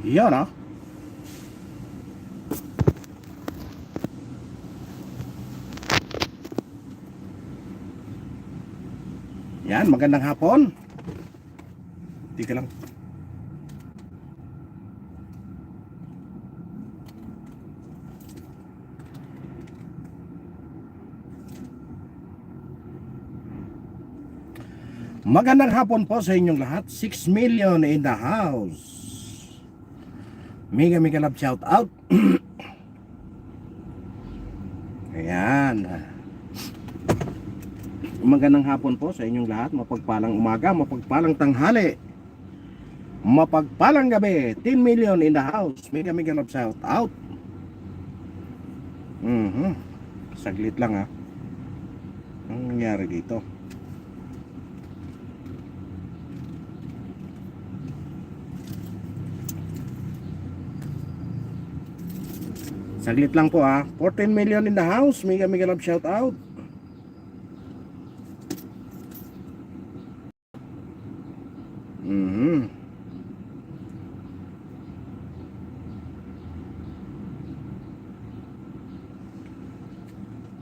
Yan ah. Yan, magandang hapon. Tika lang. Magandang hapon po sa inyong lahat. 6 million in the house. Mega love shout out. Ayan. Magandang hapon po sa inyong lahat. Mapagpalang umaga, mapagpalang tanghali, mapagpalang gabi. 10 million in the house. Mega love shout out. Saglit lang ha. Anong nangyari dito? Saglit lang po ha. 14 million in the house. Mega love shout out.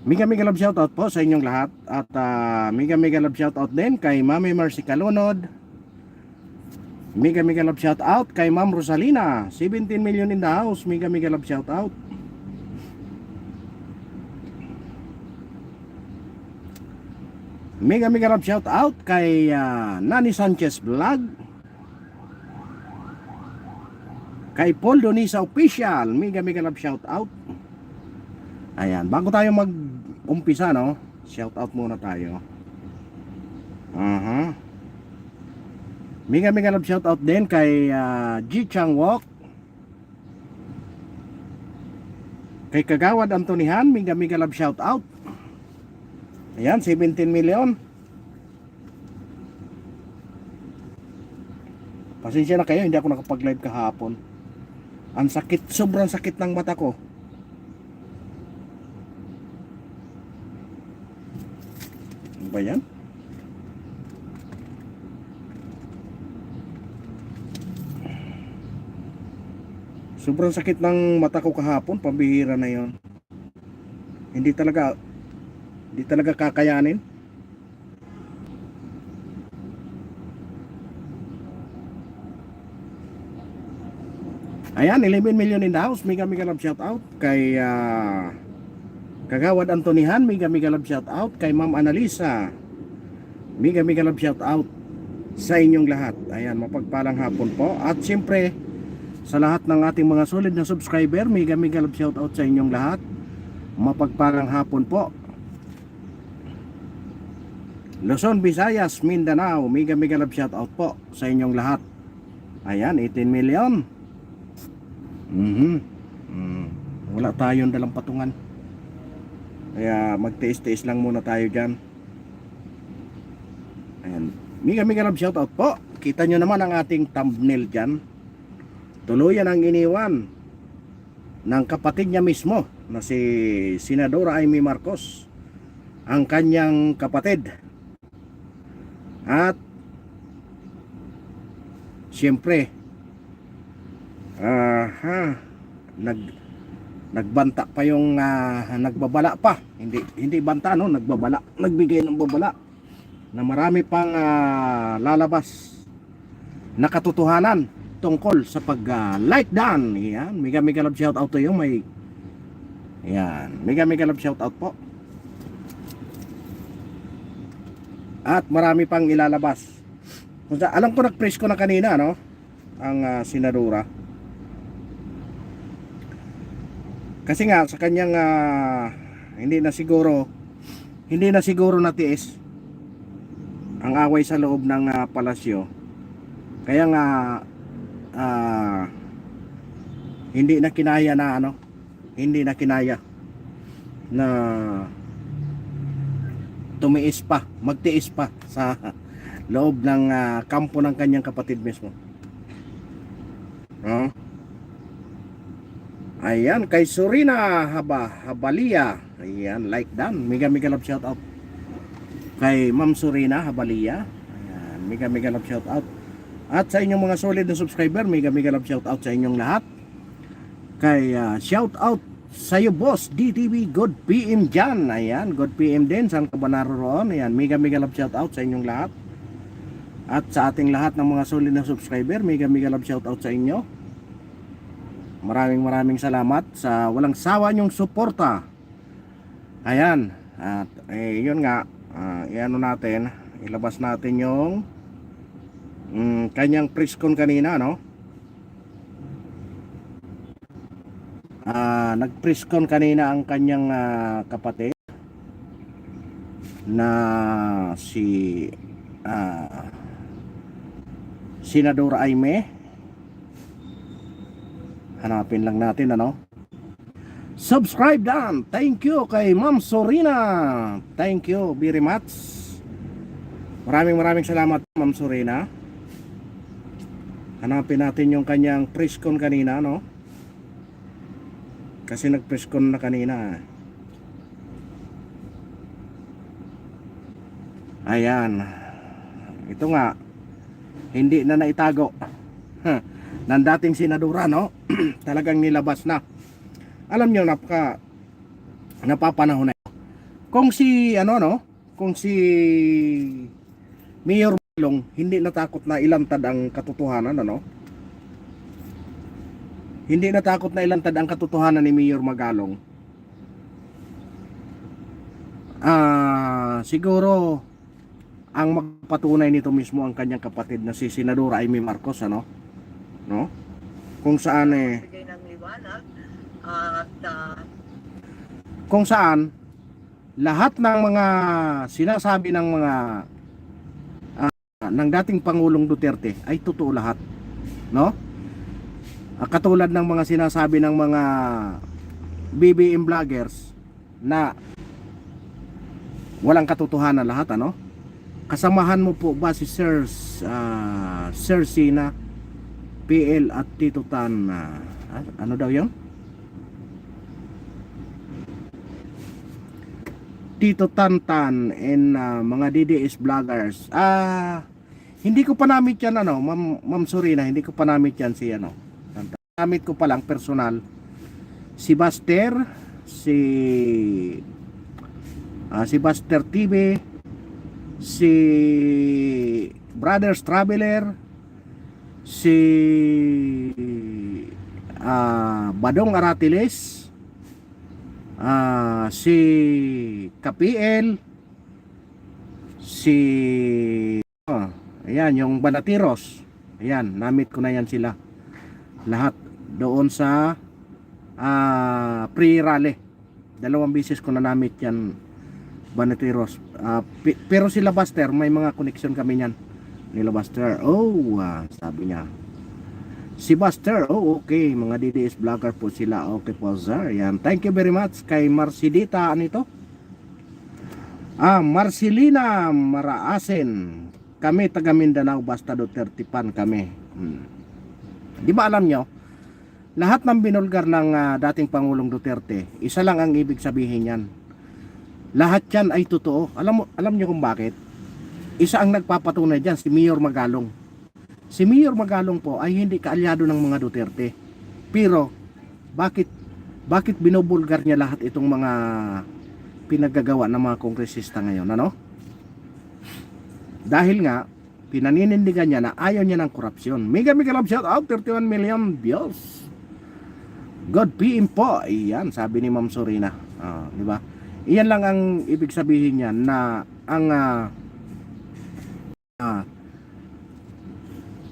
Mega love shout out po sa inyong lahat. At mega love shout out din kay Mami Mercy Calunod. Mega love shout out kay Ma'am Rosalina. 17 million in the house. Mega love shout out. Mega love shout out kay Nani Sanchez Vlog, kay Paul Donisa Official. Mega love shout out. Ayan, bago tayo mag-umpisa no, shout out muna tayo. Mega love shout out din kay G Chang Wok, kay Kagawad Antonihan. Mega love shout out. Ayan, 17 million. Pasensya na kayo, hindi ako nakapag-live kahapon. Ang sakit, sobrang sakit ng mata ko. Ano ba yan? Sobrang sakit ng mata ko kahapon, pambihira na yon. Hindi talaga kakayanin. Ayan, 11 million in the house. Mega love shout out kay Kagawad Antonihan. Mega love shout out kay Ma'am Analisa. Mega love shout out sa inyong lahat. Ayan, mapagpalang hapon po. At siyempre sa lahat ng ating mga solid na subscriber, mega love shout out sa inyong lahat. Mapagpalang hapon po. Luzon, Visayas, Mindanao, mega love shout out po sa inyong lahat. Ayan, 18 million. Wala tayong dalang patungan, kaya magtiis-tiis lang muna tayo dyan. Ayan, mega love shout out po. Kita nyo naman ang ating thumbnail dyan. Tuluyan ang iniwan ng kapatid niya mismo na si Senadora Amy Marcos, ang kanyang kapatid. At siyempre nagbanta pa yung nagbabala pa, hindi banta no, nagbabala, nagbigay ng babala na marami pang lalabas na katotohanan tungkol sa pag like dan. Yan, mega love shout out to you. May yan, mega love shout out po. At marami pang ilalabas. Alam ko nag-press ko na kanina no, ang senadora. Kasi nga sa kanyang hindi na siguro natiis ang away sa loob ng palasyo. Kaya nga hindi na kinaya na magtiis pa sa loob ng kampo ng kanyang kapatid mismo. Ayan, kay Surina Habalia. Ayan, like dan. Mega love shout out kay Ma'am Surina Habalia. Ayan, mega love shout out. At sa inyong mga solid na subscriber, mega mega love shout out sa inyong lahat. Kay shout out sa iyo boss DTV, good PM dyan. Ayan, good PM din, saan ka ba naroon? Ayan, mega mega love shout out sa inyong lahat. At sa ating lahat ng mga solid na subscriber, mega mega love shout out sa inyo. Maraming salamat sa walang sawa nyong suporta. Ayan, at yun nga, iano natin, ilabas natin yung kanyang preskon kanina, no? Nag-preskon kanina ang kanyang kapatid na si Senador Aimee. Hanapin lang natin, ano? Subscribe dan. Thank you kay Ma'am Sorina. Thank you very much. Maraming salamat, Ma'am Sorina. Hanapin natin yung kanyang preskon kanina, no? Kasi nag-preskon na kanina. Ayan. Ito nga, hindi na naitago ng dating senadora, no? Talagang nilabas na. Alam nyo, napapanahon na. Kung si kung si Mayor Magalong hindi natakot na ilantad ang katotohanan, ano? Hindi natakot na ilantad ang katotohanan ni Mayor Magalong. Siguro ang magpatunay nito mismo ang kanyang kapatid na si Senadora Amy Marcos, ano? No? Kung saan kung saan lahat ng mga sinasabi ng mga ng dating Pangulong Duterte ay totoo lahat, no? Katulad ng mga sinasabi ng mga BBM vloggers na walang katotohanan lahat, ano? Kasamahan mo po ba si Sir Sina PL at Tito Tan, ano daw yun? Tito Tantan and mga DDS vloggers. Hindi ko pa namit yan, ano, Ma'am Sorina, hindi ko pa namit yan si ano. Namit ko pa lang personal si Buster, si Buster TV, si Brothers Traveler, si Badong Aratiles, si KPL, si ayan, yung Banatiros. Ayan, namit ko na yan sila lahat doon sa pre-rally. 2 beses ko na namit yan, Banatiros. Pero sila Buster, may mga connection kami niyan nila Buster. Sabi niya si Buster, okay, mga DDS vlogger po sila. Okay po sir, yan, thank you very much kay Marcelita, ano ito? Marcelina Maraasen. Kami taga Mindanao, basta Duterte pan kami. Di ba alam nyo, lahat ng binulgar ng dating Pangulong Duterte, isa lang ang ibig sabihin yan. Lahat yan ay totoo. Alam nyo kung bakit? Isa ang nagpapatunay dyan, si Mayor Magalong. Si Mayor Magalong po ay hindi kaalyado ng mga Duterte. Pero bakit binubulgar niya lahat itong mga pinaggagawa ng mga kongresista ngayon, ano? Dahil nga pinaninindigan niya na ayaw niya ng korupsyon. Mega love shout out, 31 million views. God PM po. Iyan, sabi ni Ma'am Sorina. Di ba? Iyan lang ang ibig sabihin niya, na ang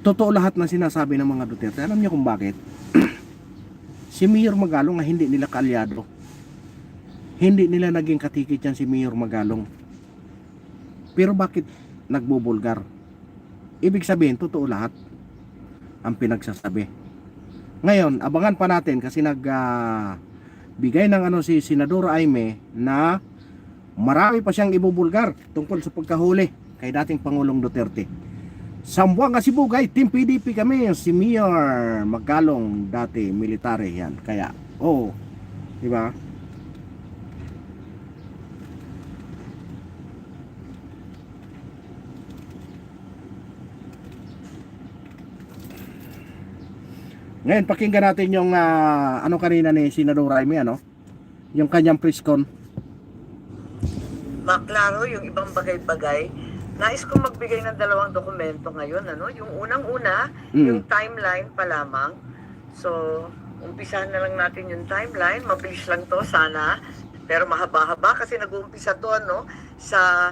totoo lahat ng sinasabi ng mga Duterte. Alam niyo kung bakit? Si Mayor Magalong nga hindi nila kaalyado. Hindi nila naging katikit yan si Mayor Magalong. Pero bakit nagbubulgar? Ibig sabihin, totoo lahat ang pinagsasabi. Ngayon, abangan pa natin kasi bigay ng si Senadora Aimee na marami pa siyang ibubulgar tungkol sa pagkahuli kay dating Pangulong Duterte. Sambuanga Sibugay, Team PDP kami, si Mayor Magalong dati military yan. Kaya, di ba? Ngayon, pakinggan natin yung ano kanina ni Senador Raimi, ano? Yung kanyang press con. Maklaro yung ibang bagay-bagay. Nais kong magbigay ng dalawang dokumento ngayon. Ano? Yung unang-una, yung timeline pa lamang. So, umpisahan na lang natin yung timeline. Mabilis lang to sana. Pero mahaba-haba kasi nag-uumpisa to ano, sa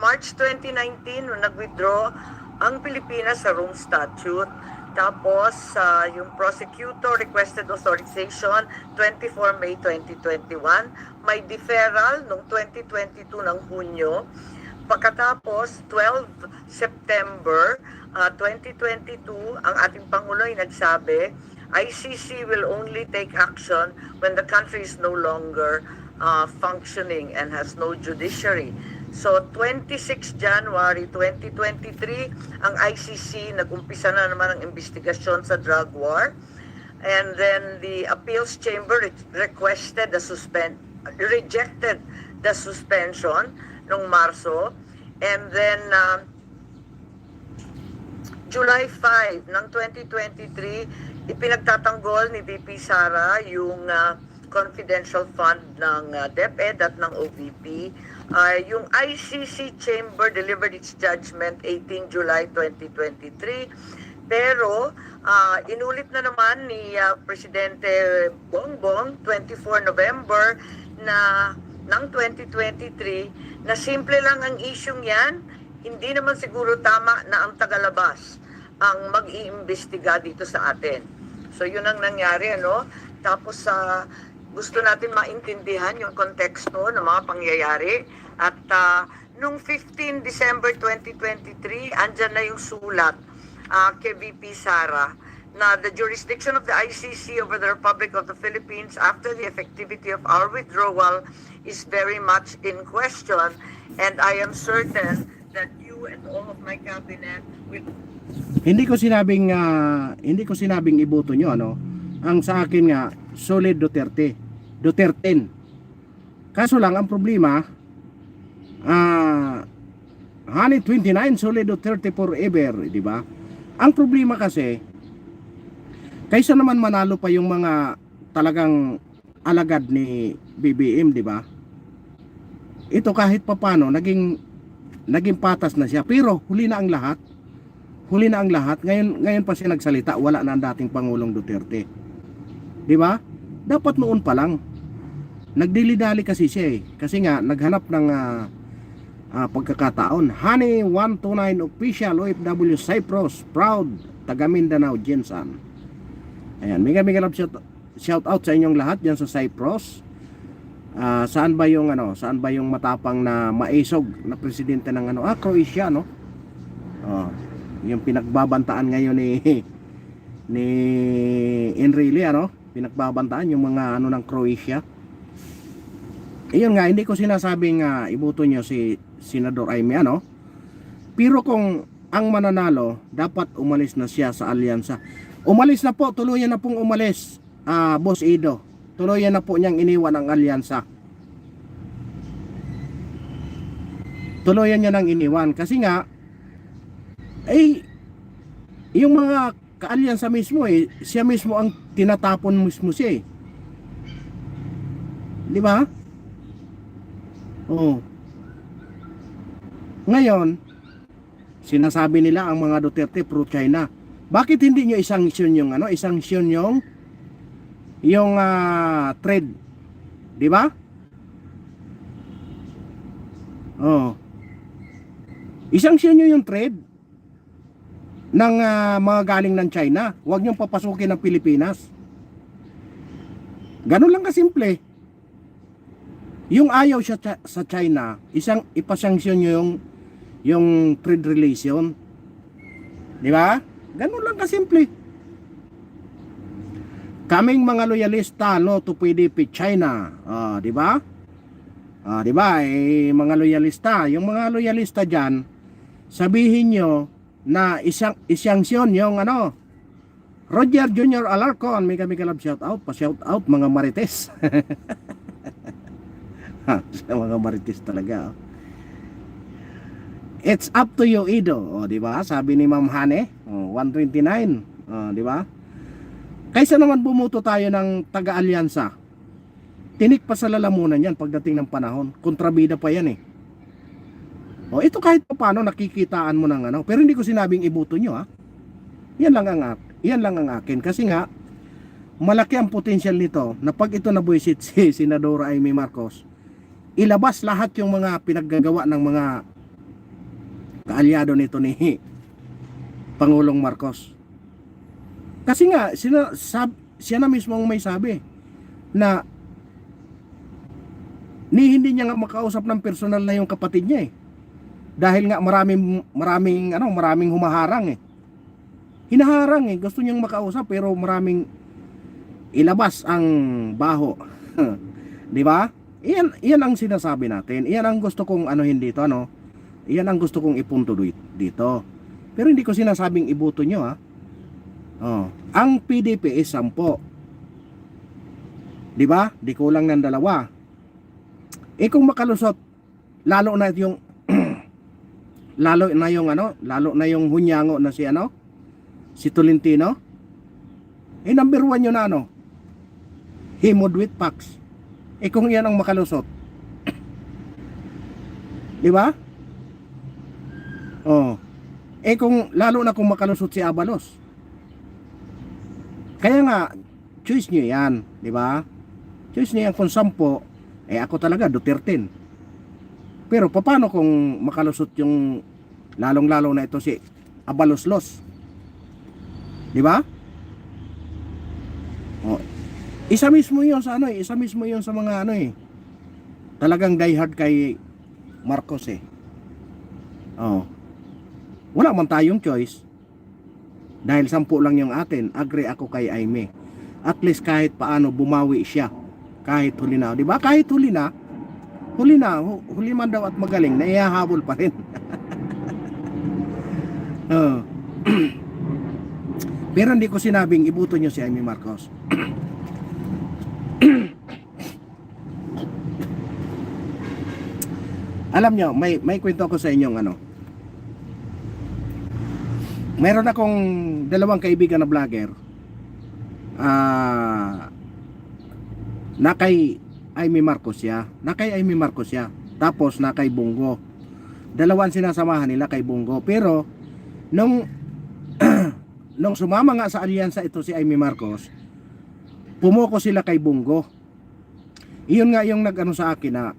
March 2019 nung nag-withdraw ang Pilipinas sa Rome Statute. Tapos, yung prosecutor requested authorization 24 May 2021. May deferral noong 2022 ng Hunyo. Pagkatapos, 12 September 2022, ang ating Pangulo ay nagsabi, ICC will only take action when the country is no longer functioning and has no judiciary. So, 26 January 2023, ang ICC nag-umpisa na naman ang investigasyon sa drug war. And then the appeals chamber rejected the suspension noong Marso. And then, July 5 ng 2023, ipinagtatanggol ni VP Sara yung confidential fund ng DepEd at ng OVP. Yung ICC Chamber delivered its judgment 18 July 2023. Pero inulit na naman ni Presidente Bongbong 24 November ng 2023 na simple lang ang isyung yan. Hindi naman siguro tama na ang tagalabas ang mag-iimbestiga dito sa atin. So yun ang nangyari, ano? Tapos gusto natin maintindihan yung konteksto ng mga pangyayari. At nung 15 December 2023, andyan na yung sulat kay VP Sara na the jurisdiction of the ICC over the Republic of the Philippines after the effectivity of our withdrawal is very much in question, and I am certain that you and all of my cabinet will... Hindi ko sinabing iboto nyo, ano? Ang sa akin nga, solid Duterte. Duterten. Kaso lang ang problema, Honey 29 solid Duterte forever, di ba? Ang problema kasi, kaysa naman manalo pa yung mga talagang alagad ni BBM, di ba? Ito kahit papano naging patas na siya, pero huli na ang lahat. Ngayon pa siya nagsalita, wala na ang dating Pangulong Duterte. Di ba? Dapat noon pa lang. Nagdili-dali kasi siya kasi nga naghanap ng pagkakataon. Honey 129 official OFW Cyprus, proud taga Mindanao, Jensan. Ayan, mega love shout out sa inyong lahat diyan sa Cyprus. Saan ba yung matapang na maisog na presidente ng Croatia, no? Yung pinagbabantaan ngayon ni Enrile, pinagbabantaan yung mga ng Croatia. Ayun nga, hindi ko sinasabing iboto nyo si Senador Aimee, pero kung ang mananalo, dapat umalis na siya sa alyansa. Umalis na po, tuluyan na pong umalis, Boss Ido. Tuluyan na po niyang iniwan ang alyansa. Tuluyan niya nang iniwan kasi nga yung mga kaalyansa mismo siya mismo ang tinatapon mismo siya di ba? Ngayon sinasabi nila ang mga Duterte pro China. Bakit hindi nyo isanksyon yung trade, di ba? Isanksyon nyo yung trade ng mga galing ng China. Huwag nyo papasukin ng Pilipinas. Ganun lang kasimple. Yung ayaw siya sa China, ipasanksyon nyo yung trade relation. Di ba? Ganun lang kasimple. Kaming mga loyalista to PDP China, di ba? Di ba? Mga loyalista, yung mga loyalista diyan, sabihin nyo na isanksyon yung Roger Jr. Alarcon, mega love shout out mga Marites. Mga Marites talaga. It's up to you, Ido. Di ba? Sabi ni Ma'am Hane, 129. Di ba? Kaysa naman bumuto tayo ng taga-alyansa, tinik pa sa lalamunan yan pagdating ng panahon. Kontrabida pa yan eh. O ito kahit pa paano nakikitaan mo ng ano. Pero hindi ko sinabing ibuto nyo ha. Yan lang ang akin. Kasi nga, malaki ang potensyal nito na pag ito nabuisit si Senadora Amy Marcos, ilabas lahat yung mga pinaggagawa ng mga kaalyado nito ni Pangulong Marcos. Kasi nga, siya na mismo ang may sabi na hindi niya nga makausap ng personal na yung kapatid niya eh. Dahil nga maraming humaharang eh. Hinaharang eh, gusto niyang makausap pero maraming ilabas ang baho. 'Di ba? Iyan ang sinasabi natin. Iyan ang gusto kong anuhin dito, ano? Iyan ang gusto kong ipunto dito. Pero hindi ko sinasabing ibuto nyo ha. Oh, ang PDP is 10. 'Di ba? Di kulang ng 2. Kung makalusot lalo na yung lalo na yung hunyango na si Tolentino. Number 1 yun na Himod with Pax. Kung yan ang makalusot. 'Di ba? Oh. Kung lalo na kung makalusot si Abalos. Kaya nga choice niyo 'yan, 'di ba? Choice niyo yan kung 10, ako talaga Duterte. Pero paano kung makalusot yung lalong-lalo na ito si Abaloslos? 'Di ba? Oh. Isa mismo 'yon sa isa mismo 'yon sa mga talagang diehard kay Marcos eh. Oh. Wala man tayong choice. Dahil 10 lang yung atin, agree ako kay Aimee. At least kahit paano bumawi siya. Kahit huli na, 'di ba? Kahit huli man daw at magaling, naihahabol pa rin. Pero hindi ko sinabing ibuto nyo si Amy Marcos. Alam nyo, may kwento ko sa inyong meron akong 2 kaibigan na vlogger na kay Amy Marcos ya. Tapos na kay Bongo. 2 sinasamahan nila kay Bongo. Pero nung sumama nga sa alyansa ito si Amy Marcos, pumoko sila kay Bongo. Iyon nga yung sa akin na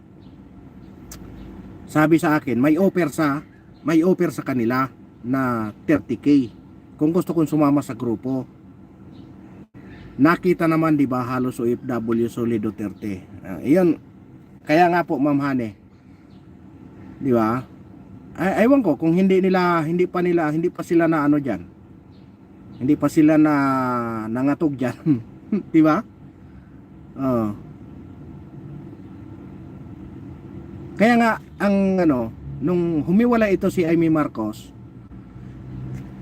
sabi sa akin, may offer sa kanila na 30K kung gusto kong sumama sa grupo. Nakita naman 'di ba halos OFW solid Duterte. Iyon. Kaya nga po Ma'am Hane. 'Di ba? Aywan ko kung hindi pa sila na diyan. Hindi pa sila na nangatog diyan. 'Di ba? Kaya nga ang nung humiwala ito si Amy Marcos,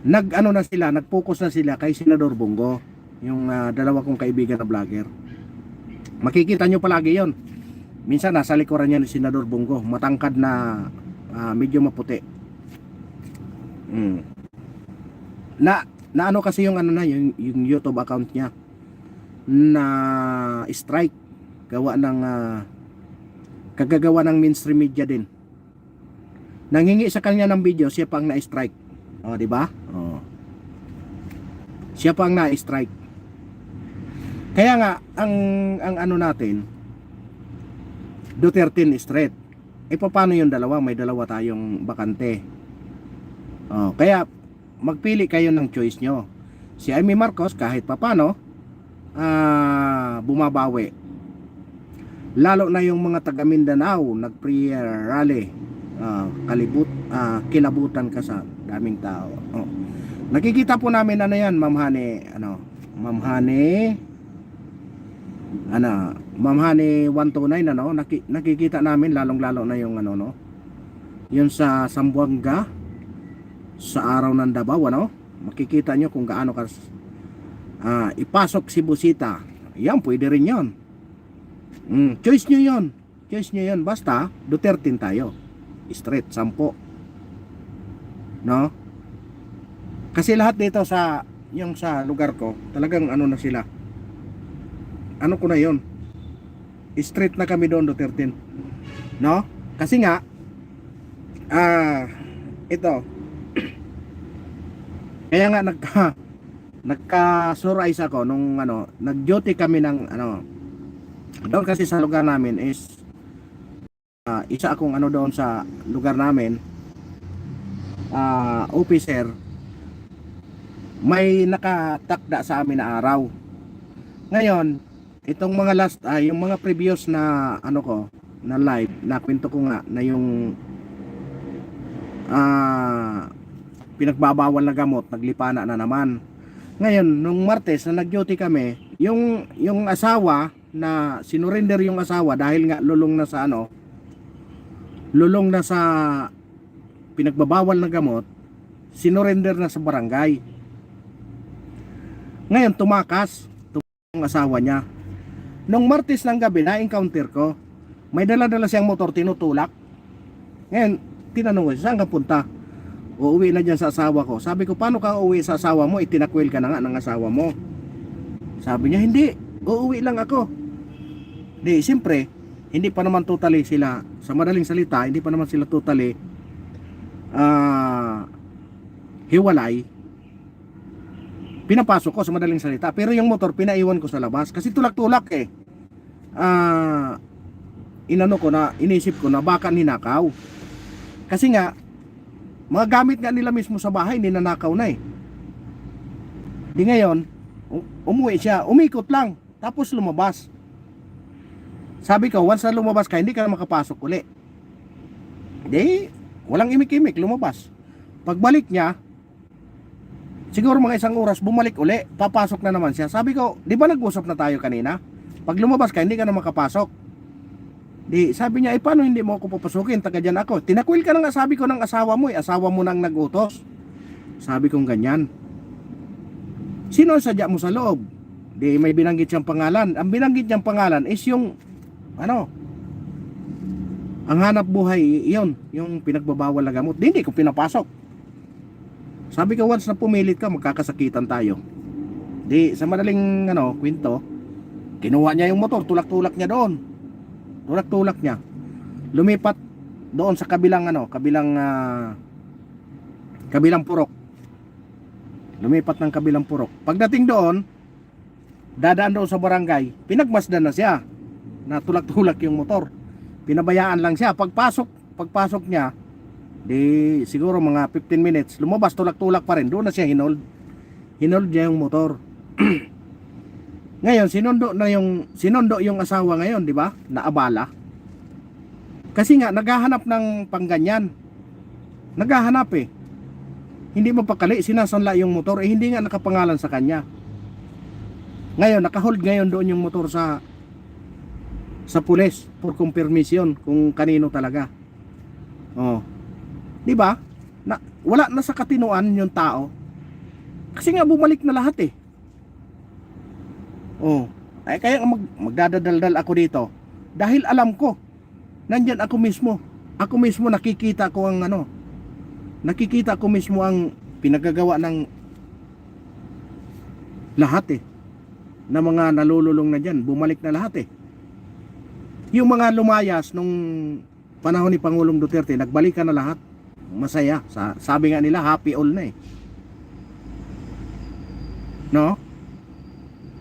nag-focus na sila kay Senador Bongo, yung 2 kong kaibigan na vlogger. Makikita nyo palagi yon. Minsan nasa likuran niya ni Senador Bongo, matangkad na medyo maputi. Na kasi yung yung YouTube account niya na strike kagagawa ng mainstream media din. Nanghingi sa kanya ng video, siya pang na-strike. Di ba? Siya pang na-strike. Kaya nga ang natin Duterte straight. Paano yung 2? May 2 tayong bakante. Kaya magpili kayo ng choice nyo. Si Amy Marcos kahit paano bumabawi. Lalo na yung mga taga Mindanao nag-prayer rally, kilabutan ka sa daming tao. Nakikita po namin yan, Ma'am Hane, Ma'am Hane 129 nakikita namin lalong-lalo na yung yun sa Sambuanga sa araw ng Davao makikita nyo kung gaano ka ipasok si Busita. Yan, pwede rin yon. Choice nyo yun. Basta Duterte tayo, straight 10. Kasi lahat dito sa yung sa lugar ko, talagang ano na sila. Ano ko na yon, straight na kami doon, Duterte. No? Kasi nga, ito, kaya nga nagka-surprise ako nung ano, nag-duty kami ng ano, doon kasi sa lugar namin is, isa akong ano doon sa lugar namin, officer, may nakatakda sa amin na araw. Ngayon, itong mga last, yung mga previous na ano ko, na live, na kwento ko nga na yung pinagbabawal na gamot, naglipana na naman. Ngayon, nung Martes na nag-duty kami, yung asawa na sinurrender yung asawa dahil nga lulong na sa ano, lulong na sa pinagbabawal na gamot, sinurrender na sa barangay. Ngayon, tumakas yung asawa niya. Nung Martes ng gabi, na-encounter ko, may dala-dala siyang motor, tinutulak. Ngayon, tinanong ko, saan ka punta? Uuwi na dyan sa asawa ko. Sabi ko, paano ka uuwi sa asawa mo? Itinakwil ka na nga ng asawa mo. Sabi niya, hindi, uuwi lang ako. Di, siyempre, hindi pa naman totally sila, sa madaling salita, hindi pa naman sila totally hiwalay. Pinapasok ko sa madaling salita, pero yung motor pinaiwan ko sa labas kasi tulak-tulak eh. Inano ko na, inisip ko na baka ninakaw. Kasi nga mga gamit nga nila mismo sa bahay ninanakaw na eh. Di ngayon, umuwi siya, umikot lang, tapos lumabas. Sabi ko, once na lumabas ka, hindi ka na makapasok uli. Di, walang imik-imik, lumabas. Pagbalik niya, siguro mga 1 oras, bumalik uli, papasok na naman siya. Sabi ko, di ba nag-usap na tayo kanina? Pag lumabas ka, hindi ka na makapasok. Di, sabi niya, paano hindi mo ako papasukin? Taga dyan ako. Tinakwil ka na nga, sabi ko, ng asawa mo, asawa mo nang nag-utos. Sabi kong ganyan. Sino ang sadya mo sa loob? Di, may binanggit siyang pangalan. Ang binanggit niyang pangalan is yung, ano, ang hanap buhay, yun, yung pinagbabawal na gamot. Di, hindi ko pinapasok. Sabi ko, once na pumilit ka, magkakasakitan tayo. Di, sa madaling, ano, kwento, kinuha niya yung motor, tulak-tulak niya doon. Tulak-tulak niya. Lumipat doon sa kabilang, ano, kabilang purok. Lumipat ng kabilang purok. Pagdating doon, dadaan doon sa barangay, pinagmasdan na siya na tulak-tulak yung motor. Pinabayaan lang siya. Pagpasok niya, di siguro mga 15 minutes, lumabas, tulak-tulak pa rin. Doon na siya hinold niya yung motor. Ngayon, sinundo yung asawa ngayon, di ba? Naabala. Kasi nga, naghahanap ng pangganyan. Naghahanap eh. Hindi mapakali, sinasanla yung motor, hindi nga nakapangalan sa kanya. Ngayon, nakahold ngayon doon yung motor sa pulis for confirmation kung kanino talaga. Oh. Di ba? Wala na sa katinuan yung tao. Kasi nga bumalik na lahat eh. Oh. Ay kaya magdadadaldal ako dito dahil alam ko nandyan ako mismo. Ako mismo nakikita ko ang ano. Nakikita ko mismo ang pinagagawa ng lahat eh. Na mga nalululong na dyan, bumalik na lahat eh. Yung mga lumayas nung panahon ni Pangulong Duterte, nagbalikan na lahat. Masaya. Sabi nga nila, happy all na eh. No?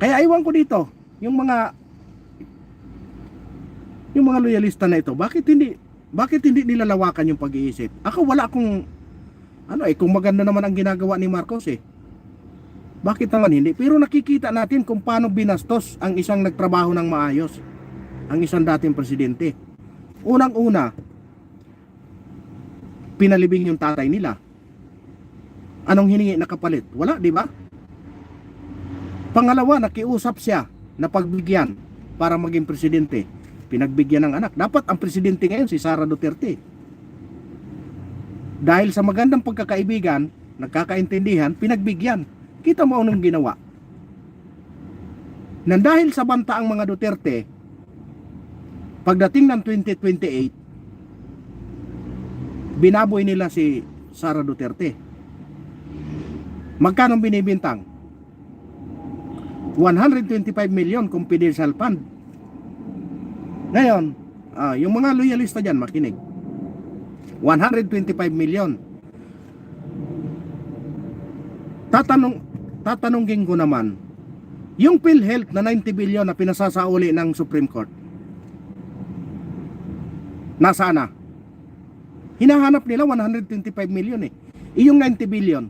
Kaya iwan ko dito, yung mga loyalista na ito, bakit hindi nilalawakan yung pag-iisip? Ako wala akong kung maganda naman ang ginagawa ni Marcos eh. Bakit naman hindi? Pero nakikita natin kung paano binastos ang isang nagtrabaho ng maayos, ang isang dating presidente. Unang-una, pinalibing yung tatay nila. Anong hiningi na kapalit? Wala, di ba? Pangalawa, nakiusap siya na pagbigyan para maging presidente. Pinagbigyan ng anak. Dapat ang presidente ngayon si Sara Duterte. Dahil sa magandang pagkakaibigan, nagkakaintindihan, pinagbigyan. Kita mo anong ginawa. Nang dahil sa banta ang mga Duterte, pagdating ng 2028, binaboy nila si Sara Duterte. Magkano binibintang? 125 million confidential fund. Ngayon, yung mga loyalista dyan, makinig. 125 million. Tatanungin ko naman, yung PhilHealth na 90 billion na pinasasauli ng Supreme Court, nasaan na? Hinahanap nila 125 million eh. Yung 90 billion.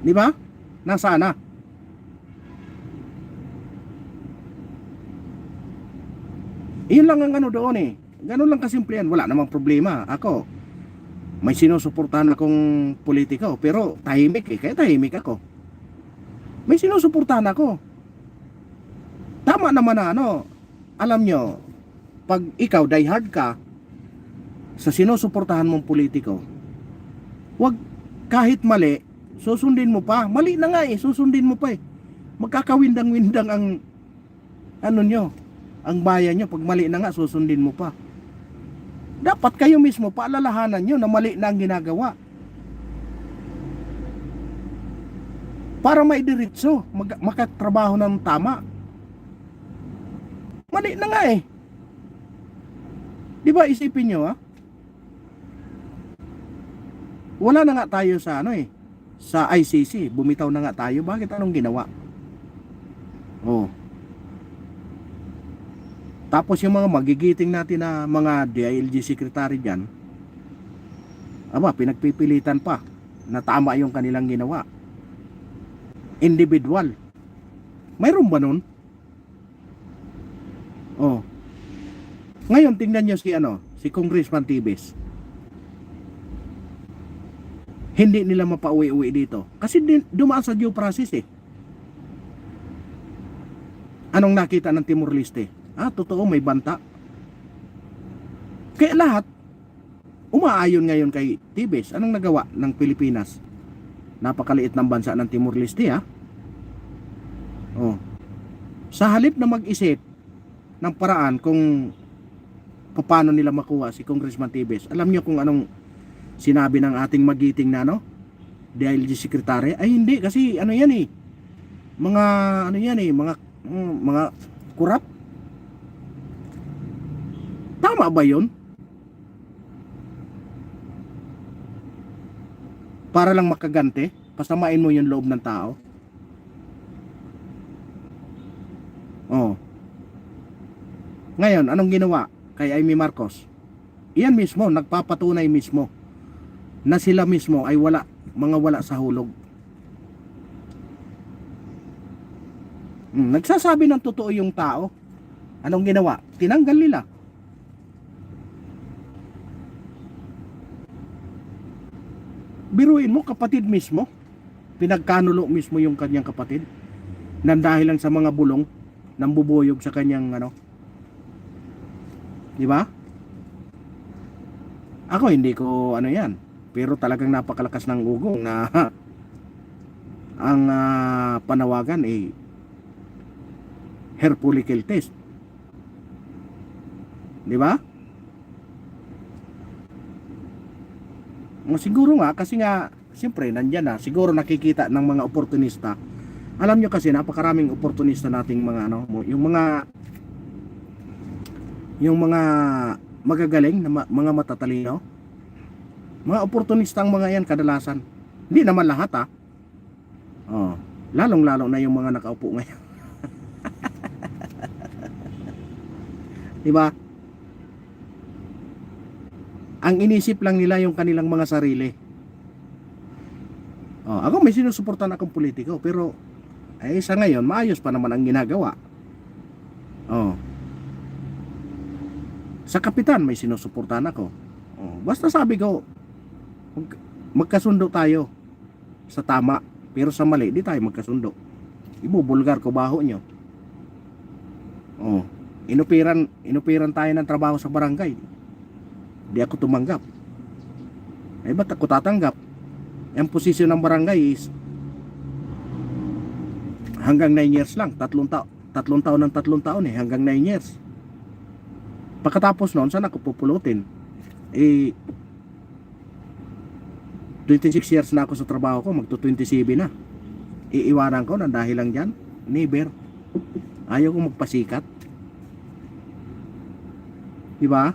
Di ba? Nasaan na? Iyon lang ang ano doon eh. Ganun lang kasimple yan. Wala namang problema. Ako, may sinusuportahan akong politiko, pero tahimik eh. Kaya tahimik ako. May sinusuportahan ako. Tama naman na ano. Alam nyo, pag ikaw die hard ka sa sinusuportahan mong politiko, wag kahit mali, susundin mo pa. Mali na nga eh, susundin mo pa eh. Magkakawindang-windang ang ano nyo, ang bayan nyo. Pag mali na nga, susundin mo pa. Dapat kayo mismo paalalahanan nyo na mali na ang ginagawa, para maidiretso, makatrabaho ng tama. Mali na nga eh. Di ba, isipin nyo ha? Wala na nga tayo sa ano eh, sa ICC. Bumitaw na nga tayo. Bakit? Anong ginawa? Oh. Tapos yung mga magigiting natin na mga DILG secretary dyan, pinagpipilitan pa na tama yung kanilang ginawa. Individual. Mayroon ba nun? Oh. Ngayon tingnan nyo si Congressman Tibes. Hindi nila mapauwi-uwi dito kasi dumaan sa due process eh. Anong nakita ng Timor-Leste? Totoo, may banta. Kaya lahat umaayon ngayon kay Tibes. Anong nagawa ng Pilipinas? Napakaliit ng bansa ng Timor-Leste ha. Oh. Sa halip na mag-isip ng paraan kung paano nila makuha si Congressman Tibes, alam niyo kung anong sinabi ng ating magiting na DILG secretary? Ay hindi, kasi ano yan eh, mga kurap. Tama ba yun? Para lang makagante, pasamain mo yung loob ng tao. Oh. Ngayon, anong ginawa kay Amy Marcos? Iyan mismo, nagpapatunay mismo na sila mismo ay wala sa hulog. Nagsasabi ng totoo yung tao. Anong ginawa? Tinanggal nila. Biruin mo, kapatid mismo, pinagkanulo mismo yung kanyang kapatid, nang dahil lang sa mga bulong nang bubuyog sa kanyang di ba? Ako hindi ko yan, pero talagang napakalakas ng ugong na ang panawagan ay hair follicle test, di ba? Siguro nga, kasi nga siyempre nandyan na, siguro nakikita ng mga oportunista. Alam nyo kasi napakaraming oportunista nating mga yung mga magagaling na mga matatalino. Mga oportunista ang mga yan kadalasan. Hindi naman lahat lalong-lalo na yung mga nakaupo ngayon. Di ba? Ang inisip lang nila yung kanilang mga sarili. Ako may sinusuportahan akong politiko, pero sa ngayon maayos pa naman ang ginagawa. Sa kapitan may sinusuportahan ako. Basta sabi ko, magkasundo tayo sa tama, pero sa mali di tayo magkasundo. Ibubulgar ko baho nyo. Inupiran tayo ng trabaho sa barangay. Di ako tumanggap. Ba't ako tatanggap? Ang posisyon ng barangay is hanggang 9 years lang. Tatlong taon ng 3 taon hanggang 9 years. Pagkatapos noon, saan ako pupulutin? 20 26 years na ako sa trabaho ko, magto 27 na. Iiwanan ko na dahil lang dyan? Never. Ayaw ko magpasikat. Diba?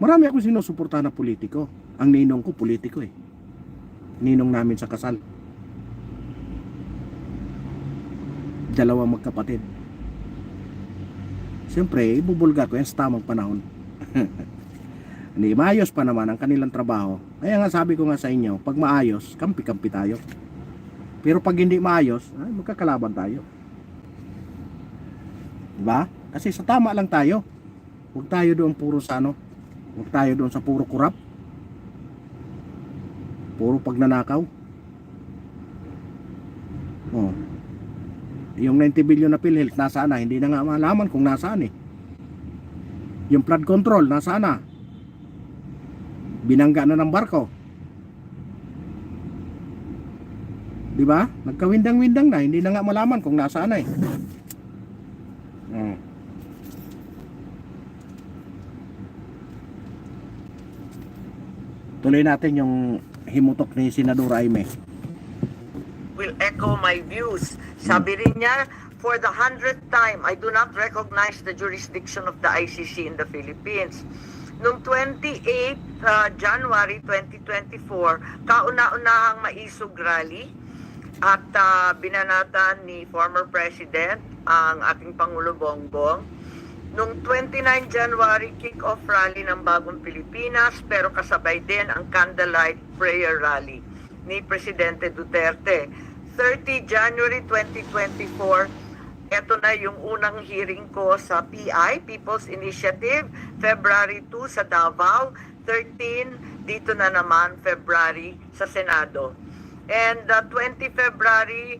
Marami akong sinusuportahan na politiko. Ang ninong ko, politiko eh. Ninong namin sa kasal. Dalawang magkapatid. Siyempre, ibubulgar ko yan sa tamang panahon. Hindi, maayos pa naman ang kanilang trabaho. Kaya nga sabi ko nga sa inyo, pag maayos, kampi-kampi tayo. Pero pag hindi maayos, ay, magkakalaban tayo. Diba? Kasi sa tama lang tayo. Huwag tayo doon puro sa ano. Huwag tayo doon sa puro kurap. Puro pagnanakaw. Oh. Yung 90 billion na PhilHealth, nasaan na? Hindi na nga malaman kung nasaan eh. Yung flood control, nasaan na? Binangga na ng barko. Diba? Nagkawindang-windang na. Hindi na nga malaman kung nasaan na eh. Tuloy natin yung himutok ni Senador Aimee. Will echo my views. Sabi rin niya, for the 100th time, I do not recognize the jurisdiction of the ICC in the Philippines. Noong 28 January 2024, kauna-unahang maisog rally at binanatan ni former President ang ating Pangulo Bongbong. Noong 29 January, kick-off rally ng Bagong Pilipinas, pero kasabay din ang candlelight prayer rally ni Presidente Duterte. 30 January 2024, ito na yung unang hearing ko sa PI, People's Initiative, February 2 sa Davao, 13 dito na naman February sa Senado. And 20 February,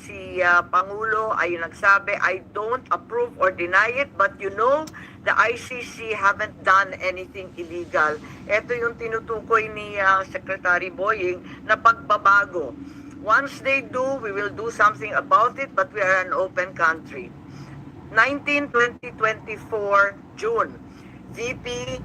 si Pangulo ay nagsabi, I don't approve or deny it, but you know, the ICC haven't done anything illegal. Ito yung tinutukoy ni Secretary Boying na pagbabago. Once they do, we will do something about it, but we are an open country. 19-2024 June, VP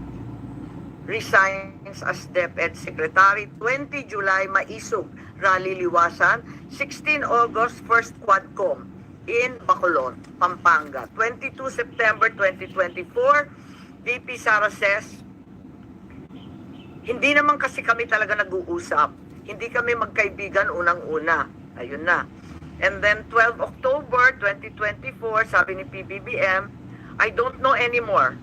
resigns as DepEd Secretary. 20 July, maisog rally liwasan. 16 August, first Quadcom in Bacolod, Pampanga. 22 September 2024, VP Sara says, hindi naman kasi kami talaga nag-uusap. Hindi kami magkaibigan unang-una. Ayun na. And then 12 October 2024, sabi ni PBBM, I don't know anymore.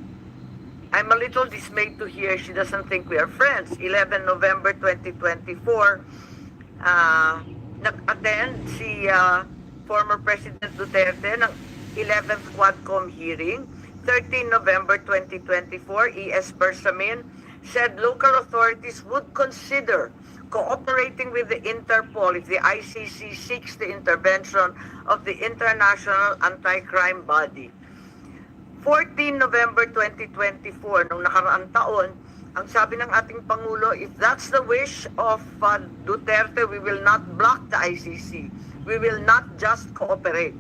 I'm a little dismayed to hear she doesn't think we are friends. 11 November 2024, nag-attend si former President Duterte ng 11th Quadcom hearing. 13 November 2024, E.S. Bersamin said local authorities would consider cooperating with the Interpol if the ICC seeks the intervention of the International Anti-Crime Body. 14 November 2024, nung nakaraang taon, ang sabi ng ating Pangulo, if that's the wish of Duterte, we will not block the ICC. We will not just cooperate.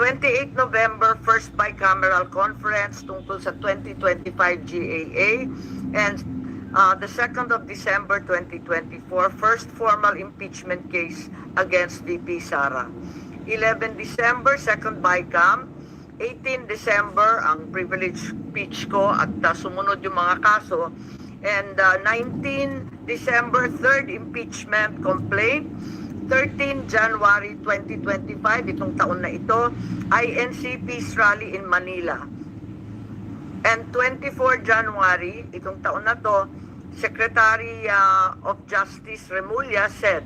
28 November, first bicameral conference tungkol sa 2025 GAA. And the 2nd of December 2024, first formal impeachment case against VP Sara. 11 December, second BICAM. 18 December, ang privilege speech ko at sumunod yung mga kaso. And 19 December, third impeachment complaint. 13 January 2025, itong taon na ito, INC Peace Rally in Manila. And 24 January, itong taon na to, Secretary of Justice Remulla said,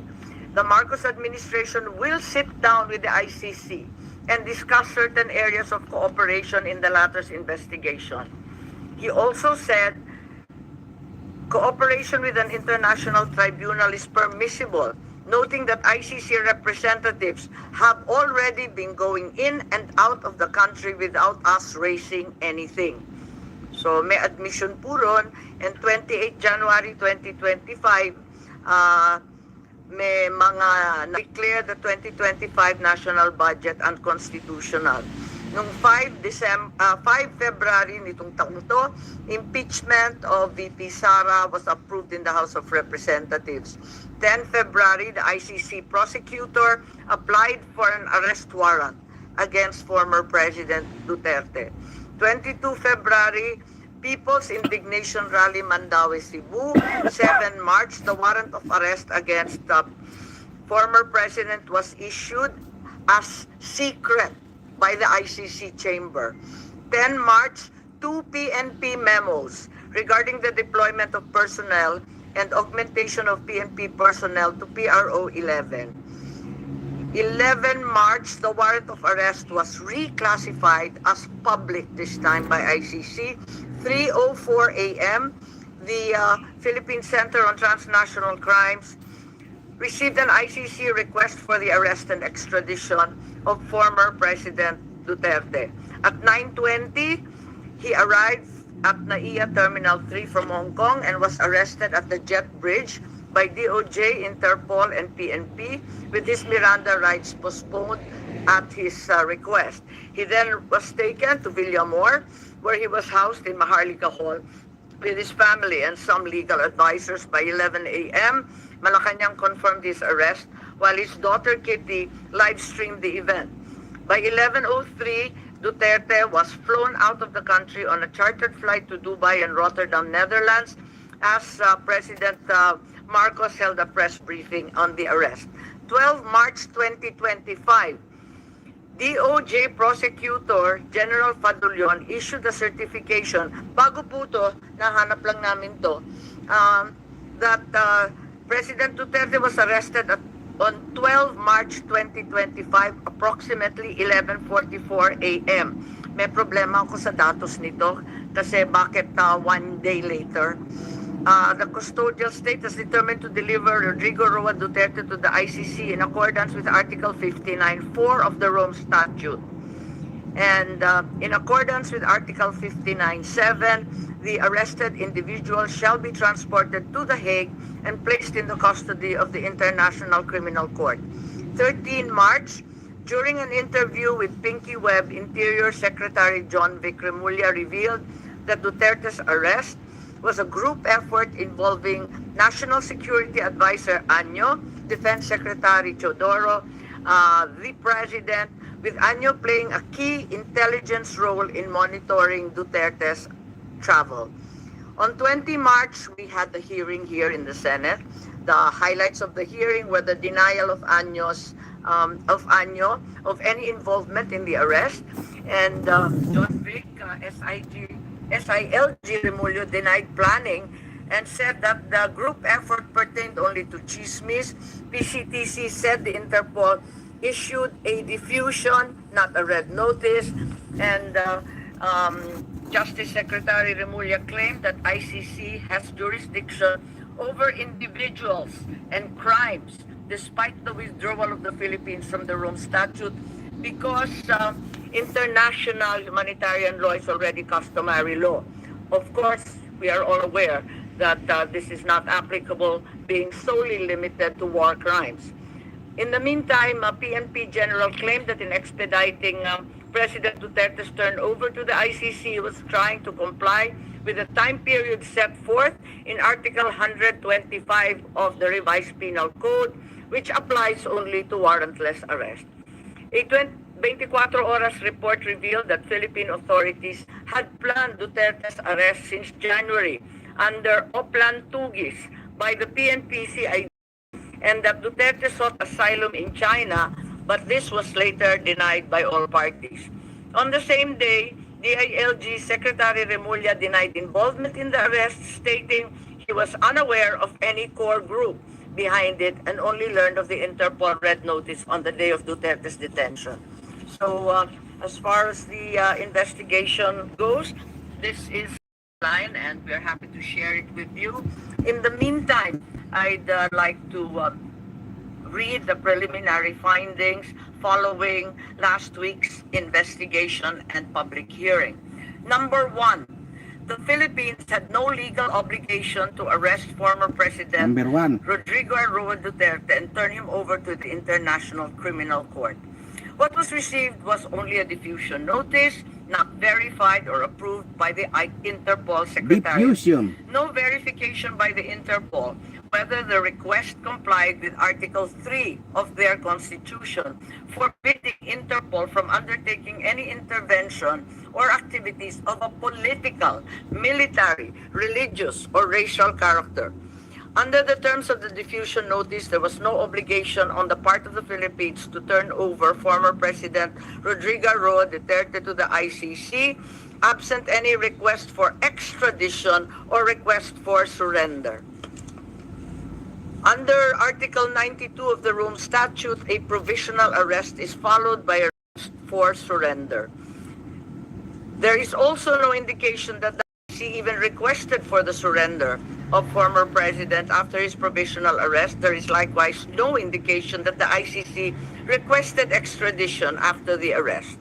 the Marcos administration will sit down with the ICC and discuss certain areas of cooperation in the latter's investigation. He also said, cooperation with an international tribunal is permissible, noting that ICC representatives have already been going in and out of the country without us raising anything. So may admission po ron, and 28 January 2025, may mga na-declare the 2025 national budget unconstitutional. Noong 5 February nitong taong to, impeachment of VP Sara was approved in the House of Representatives. 10 February, the ICC prosecutor applied for an arrest warrant against former President Duterte. 22 February, People's Indignation Rally Mandaue, Cebu. 7 March, the warrant of arrest against the former president was issued as secret by the ICC chamber. 10 March, 2 PNP memos regarding the deployment of personnel and augmentation of PNP personnel to PRO 11. 11 March, the warrant of arrest was reclassified as public this time by ICC. 3:04 a.m., the Philippine Center on Transnational Crimes received an ICC request for the arrest and extradition of former President Duterte. At 9:20, he arrived at NAIA Terminal 3 from Hong Kong and was arrested at the jet bridge by DOJ, Interpol, and PNP with his Miranda rights postponed at his request. He then was taken to Villamor, where he was housed in Maharlika Hall with his family and some legal advisors. By 11 a.m., Malacanang confirmed his arrest while his daughter Kitty live-streamed the event. By 11:03, Duterte was flown out of the country on a chartered flight to Dubai and Rotterdam, Netherlands, as President Marcos held a press briefing on the arrest. 12 March 2025, DOJ Prosecutor General Fadulion issued a certification, bago po to, nahanap lang namin to, that President Duterte was arrested on 12 March 2025, approximately 11:44 a.m. May problema ako sa datos nito kasi bakit 1 day later? The custodial state has determined to deliver Rodrigo Roa Duterte to the ICC in accordance with Article 59.4 of the Rome Statute. And in accordance with Article 59.7, the arrested individual shall be transported to The Hague and placed in the custody of the International Criminal Court. 13 March, during an interview with Pinky Webb, Interior Secretary John Vic Remulla revealed that Duterte's arrest was a group effort involving National Security Advisor Año, Defense Secretary Teodoro, the President, with Año playing a key intelligence role in monitoring Duterte's travel. On 20 March, we had the hearing here in the Senate. The highlights of the hearing were the denial of Año of any involvement in the arrest, and John Vic, SILG Remulla denied planning and said that the group effort pertained only to chismis. PCTC said the Interpol issued a diffusion, not a red notice, and Justice Secretary Remulla claimed that ICC has jurisdiction over individuals and crimes despite the withdrawal of the Philippines from the Rome Statute because international humanitarian law is already customary law. Of course, we are all aware that this is not applicable, being solely limited to war crimes. In the meantime, PNP General claimed that in expediting President Duterte's turnover to the ICC was trying to comply with the time period set forth in Article 125 of the Revised Penal Code, which applies only to warrantless arrest. A 24 Oras report revealed that Philippine authorities had planned Duterte's arrest since January under Oplan Tugis by the PNP-CID, and that Duterte sought asylum in China, but this was later denied by all parties. On the same day, DILG Secretary Remulla denied involvement in the arrest, stating he was unaware of any core group behind it and only learned of the Interpol red notice on the day of Duterte's detention. So as far as the investigation goes, this is line and we're happy to share it with you. In the meantime, I'd like to read the preliminary findings following last week's investigation and public hearing. Number 1, the Philippines had no legal obligation to arrest former President Number 1. Rodrigo Roa Duterte and turn him over to the International Criminal Court. What was received was only a diffusion notice, not verified or approved by the Interpol Secretary. Diffusion. No verification by the Interpol whether the request complied with Article 3 of their constitution, forbidding Interpol from undertaking any intervention or activities of a political, military, religious, or racial character. Under the terms of the diffusion notice, there was no obligation on the part of the Philippines to turn over former President Rodrigo Roa Duterte to the ICC, absent any request for extradition or request for surrender. Under Article 92 of the Rome Statute, a provisional arrest is followed by arrest for surrender. There is also no indication that the ICC even requested for the surrender of former president after his provisional arrest. There is likewise no indication that the ICC requested extradition after the arrest.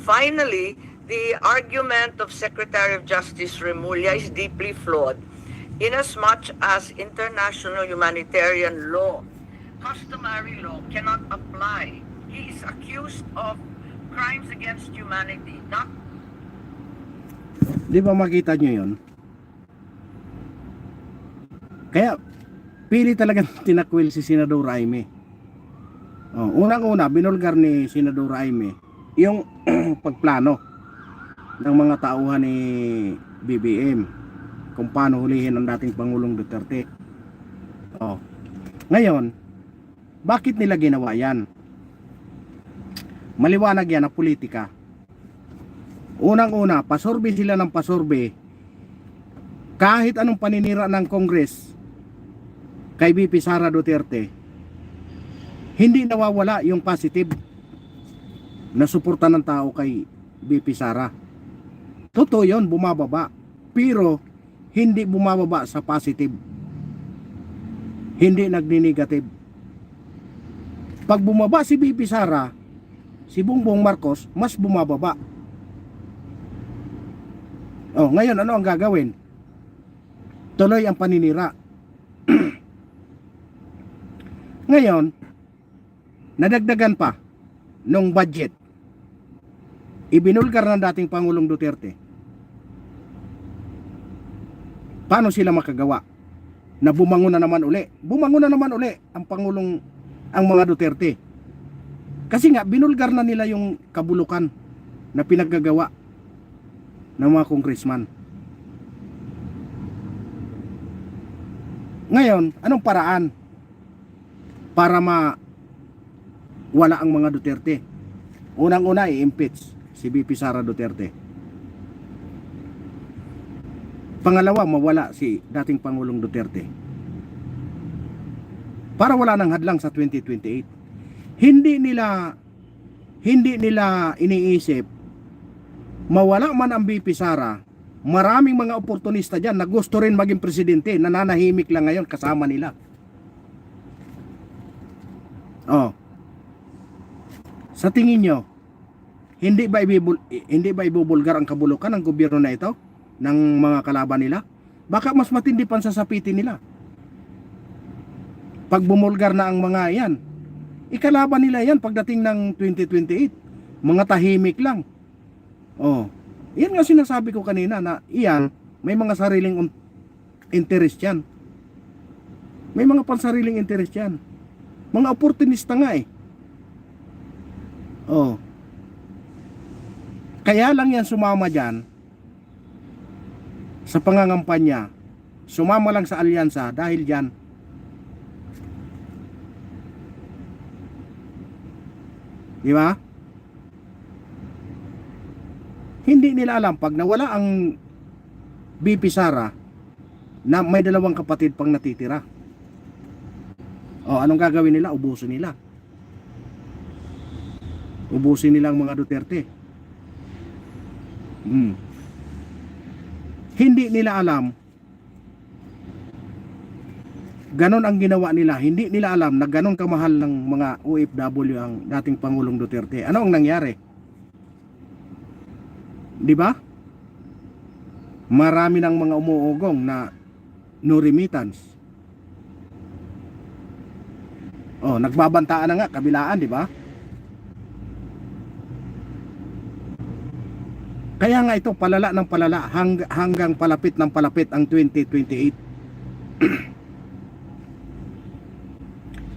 Finally, the argument of Secretary of Justice Remulla is deeply flawed, inasmuch as international humanitarian law, customary law, cannot apply. He is accused of crimes against humanity, not... Di ba makita nyo yun? Kaya, pili talagang tinakwil si Senador Jaime. Unang-una, binulgar ni Senador Jaime yung pagplano ng mga tauhan ni BBM kung paano hulihin ang dating Pangulong Duterte. Ngayon, bakit nila ginawa yan? Maliwanag yan na politika. Unang-una, pasorbe sila ng pasorbe kahit anong paninira ng Congress kay VP Sara Duterte, hindi nawawala yung positive na suporta ng tao kay VP Sara. Totoo yun, bumababa. Pero hindi bumababa sa positive. Hindi nagni-negative. Pag bumaba si VP Sara, si Bongbong Marcos, mas bumababa. Ngayon, ano ang gagawin? Tuloy ang paninira. Ngayon, nadagdagan pa nung budget. Ibinulgar ng dating Pangulong Duterte. Paano sila makagawa? Na bumangon na naman uli. Bumangon na naman uli ang mga Duterte. Kasi nga, binulgar na nila yung kabulukan na pinaggagawa ng mga congressman. Ngayon, anong paraan para wala ang mga Duterte? Unang-una, i-impeach si VP Sara Duterte. Pangalawa, mawala si dating Pangulong Duterte. Para wala nang hadlang sa 2028. Hindi nila iniisip mawala man ang VP Sara. Maraming mga oportunista dyan na gusto rin maging presidente, nananahimik lang ngayon kasama nila. Sa tingin nyo, hindi ba ibubulgar ang kabulukan ng gobyerno na ito ng mga kalaban nila? Baka mas matindi pang sasapitin nila. Pag bumulgar na ang mga yan, ikalaban nila yan pagdating ng 2028. Mga tahimik lang. Yan nga sinasabi ko kanina na iyan, may mga sariling interest yan. May mga pansariling interest yan. Mga oportunista nga eh. Kaya lang yan sumama dyan sa pangangampanya. Sumama lang sa alyansa dahil dyan. Di ba? Hindi nila alam pag nawala ang VP Sara na may dalawang kapatid pang natitira. Anong gagawin nila? Ubusin nila. Ubusin nila ang mga Duterte. Hindi nila alam. Ganon ang ginawa nila. Hindi nila alam na ganon kamahal ng mga OFW ang dating Pangulong Duterte. Ano ang nangyari? Di ba? Marami ng mga umuugong na no remittance. Nagbabantaan na nga kabilaan, di ba? Kaya nga ito palala ng palala hanggang palapit ng palapit ang 2028.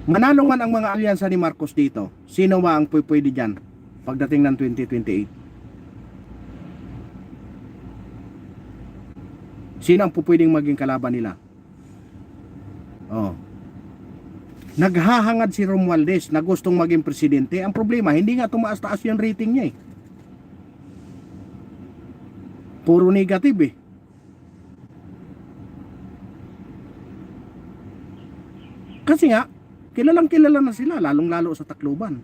Manalo man ang mga alyansa ni Marcos dito, sino ba ang pwede dyan pagdating ng 2028? Sino ang pwedeng maging kalaban nila? Oh. Naghahangad si Romualdez na gustong maging presidente. Ang problema, hindi nga tumaas-taas yung rating niya eh. Puro negative eh. Kasi nga, kilalang kilala na sila, lalong lalo sa Tacloban.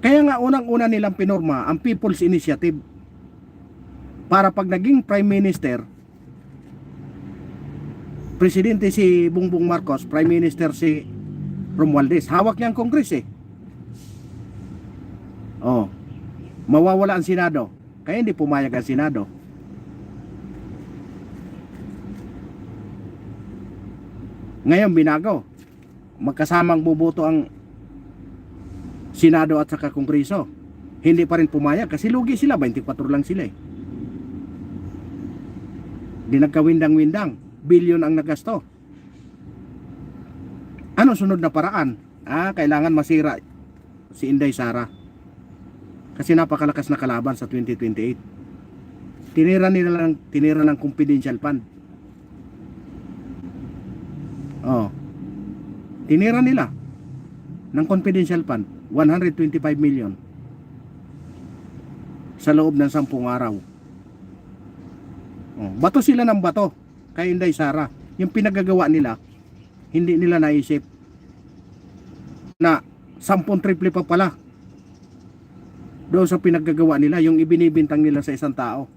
Kaya nga unang-una nilang pinorma ang People's Initiative para pag naging Prime Minister, Presidente si Bongbong Marcos, Prime Minister si Romualdez, hawak niya ang Congress eh. Oh, mawawala ang Senado, kaya hindi pumayag ang Senado. Ngayon binago, magkasamang buboto ang Senado at saka Kongreso. Hindi pa rin pumayag kasi lugi sila, 24 lang sila eh. Di nagkawindang-windang, bilyon ang nagasto. Ano sunod na paraan? Kailangan masira si Inday Sara. Kasi napakalakas na kalaban sa 2028. Tinira ng confidential fund. Oh. Tinira nila ng confidential fund 125 million sa loob ng 10 araw. Oh, bato sila ng bato kay Inday Sara. Yung pinagagawa nila, hindi nila naisip na 10 triple pa pala doon sa pinagagawa nila, yung ibinibintang nila sa isang tao.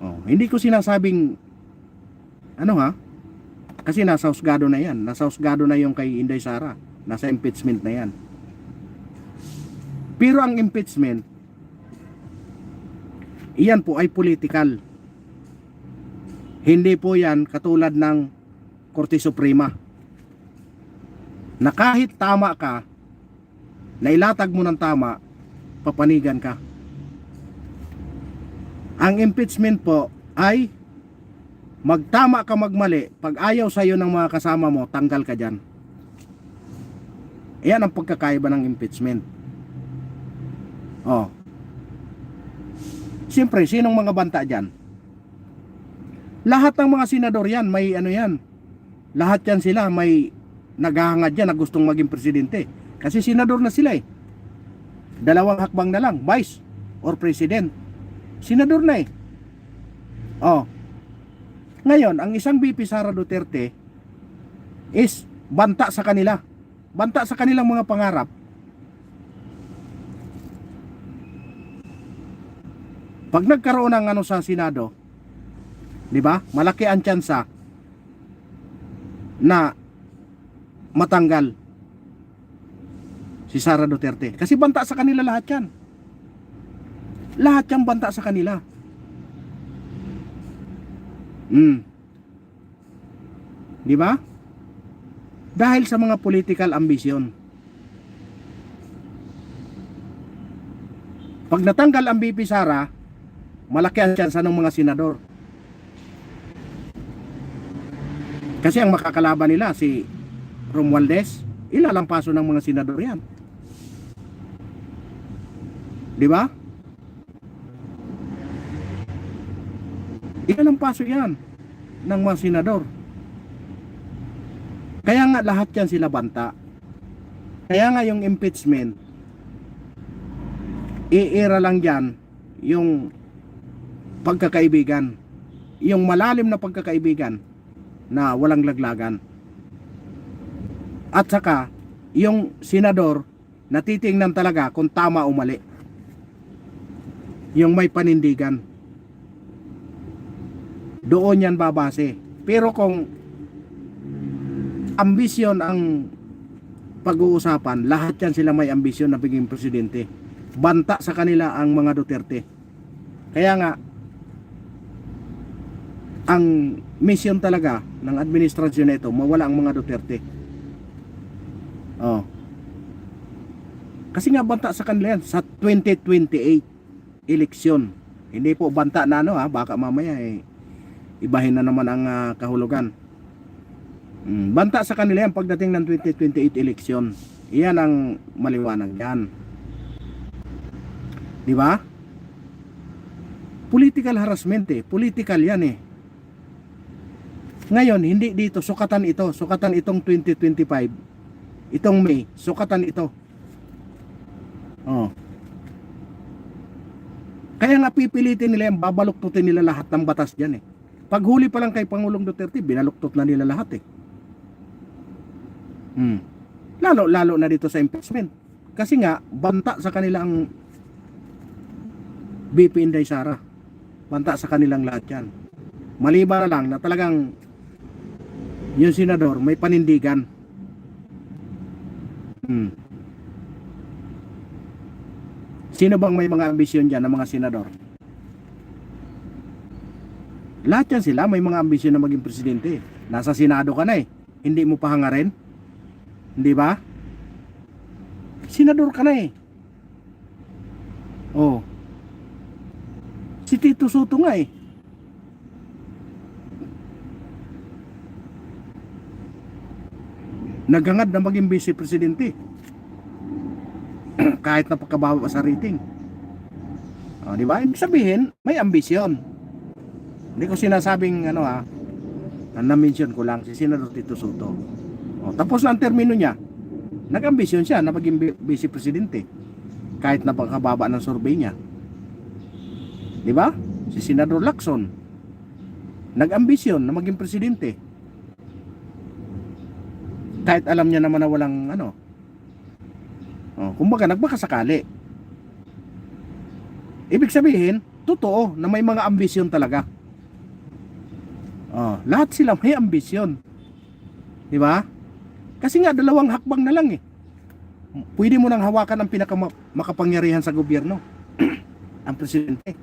Oh, hindi ko sinasabing kasi nasa husgado na yan. Nasa husgado na yung kay Inday Sara. Nasa impeachment na yan. Pero ang impeachment, iyan po ay political. Hindi po yan katulad ng Korte Suprema. Na kahit tama ka, nailatag mo ng tama, papanigan ka. Ang impeachment po ay magtama ka magmali, pag ayaw sa'yo ng mga kasama mo, tanggal ka dyan. Iyan ang pagkakaiba ng impeachment. Oh. Siyempre, sinong mga banta dyan? Lahat ng mga senador yan, may yan. Lahat yan sila, may naghahangad yan na gustong maging presidente. Kasi senador na sila eh. 2 hakbang na lang, vice or president. Senador na eh. Oh. Ngayon, ang isang VP Sara Duterte is banta sa kanila. Banta sa kanilang mga pangarap. Pag nagkaroon ng sa Senado, di ba? Malaki ang tsansa na matanggal si Sara Duterte. Kasi banta sa kanila lahat yan. Lahat yan banta sa kanila. Di ba? Dahil sa mga political ambition. Pag natanggal ang VP Sara, malaki ang tsansa ng mga senador. Kasi ang makakalaban nila si Romualdez, ilalampaso ng mga senador yan. Di ba? Ilalampaso yan ng mga senador. Kaya nga lahat yan sila banta. Kaya nga yung impeachment, iira lang dyan yung pagkakaibigan. Yung malalim na pagkakaibigan na walang laglagan. At saka, yung senador na titingnan talaga kung tama o mali. Yung may panindigan. Doon yan babase. Pero kung ambisyon ang pag-uusapan, lahat yan sila may ambisyon na maging presidente. Banta sa kanila ang mga Duterte. Kaya nga, ang mission talaga ng administrasyon nito, mawala ang mga Duterte. Oh. Kasi nga banta sa kanila yan sa 2028 eleksyon. Hindi po banta na ano ha, baka mamaya ibahin na naman ang kahulugan. Banta sa kanila yan pagdating ng 2028 eleksyon. Iyan ang maliwanag yan. Di ba? Political harassment political yan Ngayon, hindi dito, sukatan itong 2025, itong May, sukatan ito. Oh. Kaya nga pipilitin nila yan, babaluktutin nila lahat ng batas dyan Pag huli pa lang kay Pangulong Duterte, binaluktot na nila lahat Lalo na dito sa impeachment. Kasi nga, banta sa kanilang BP Inday Sara. Banta sa kanilang lahat yan. Maliban na lang na talagang yung senador may panindigan. Sino bang may mga ambisyon dyan ng mga senador? Lahat yan sila may mga ambisyon na maging presidente. Nasa senado ka na hindi mo pa hangarin. Hindi ba? Senador ka na Oh. Si Tito Soto nga naghangad na maging vice presidente. Kahit napakababa sa rating. Di ba? Ibig sabihin, may ambisyon. Hindi ko sinasabing na-mention ko lang si Senador Tito Soto. Tapos na ang termino niya. Nag-ambisyon siya na maging vice presidente. Kahit napakababa ng survey niya. Di ba? Si Senador Lacson nag-ambisyon na maging presidente. Kahit alam niya naman na walang kumbaga nagbakasakali. Ibig sabihin, totoo na may mga ambisyon talaga. Lahat sila may ambisyon. Di ba? Kasi nga dalawang hakbang na lang Pwede mo nang hawakan ang pinakamakapangyarihan sa gobyerno. Ang presidente.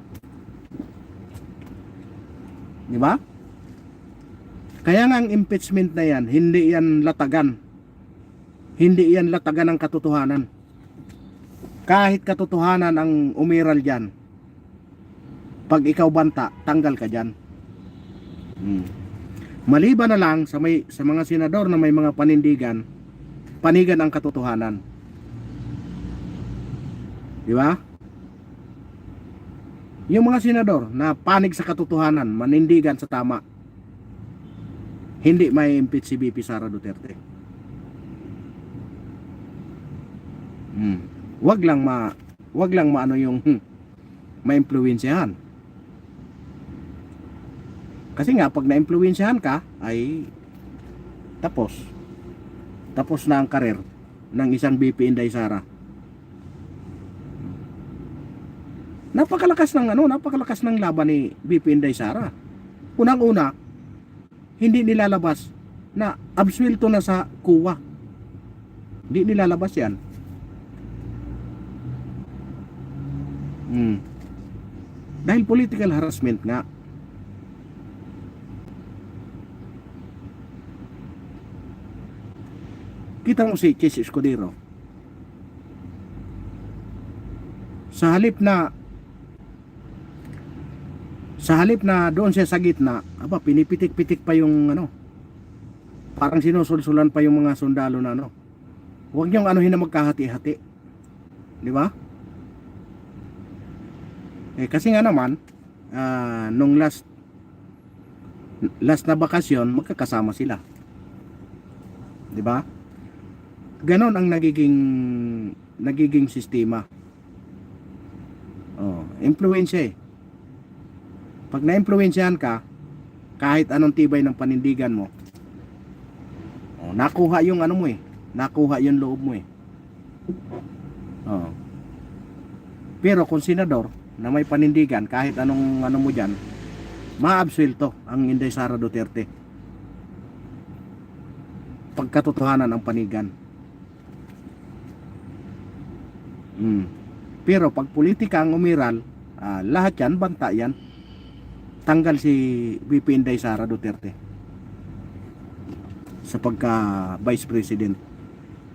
Di ba? Kaya nga ang impeachment na yan, hindi yan latagan. Hindi yan latagan ng katotohanan. Kahit katotohanan ang umiral dyan, pag ikaw banta, tanggal ka dyan. Maliban na lang sa mga senador na may mga panindigan, panigan ang katotohanan. Di ba? Yung mga senador na panig sa katotohanan, manindigan sa tama, hindi may impeach si BP Sara Duterte. Wag lang maano yung ma-impluwensyahan. Kasi nga pag na-impluwensyahan ka ay tapos na ang karir ng isang BP Inday Sara. Napakalakas ng laban ni BP Inday Sara. Unang-una, hindi nilalabas na absuelto na sa kuwa. Hindi nilalabas yan. Dahil political harassment nga. Kita mo si Chis Escudero. Sa halip na doon siya sa gitna, pinipitik-pitik pa yung parang sinusulsulan pa yung mga sundalo na huwag niyong anuhin na magkahati-hati. Di ba? Kasi nga naman nung last na bakasyon magkakasama sila. Di ba? Ganon ang nagiging sistema. Impluwensya Pag na-impluwensyahan ka, kahit anong tibay ng panindigan mo, nakuha yung nakuha yung loob mo Pero kung senador na may panindigan, kahit anong mo dyan, maabsuelto ang Inday Sara Duterte. Pagkatotohanan ang panigan. Pero pag politika ang umiral, lahat yan, banta yan. Tanggal si VP Inday Sara Duterte sa pagka Vice President.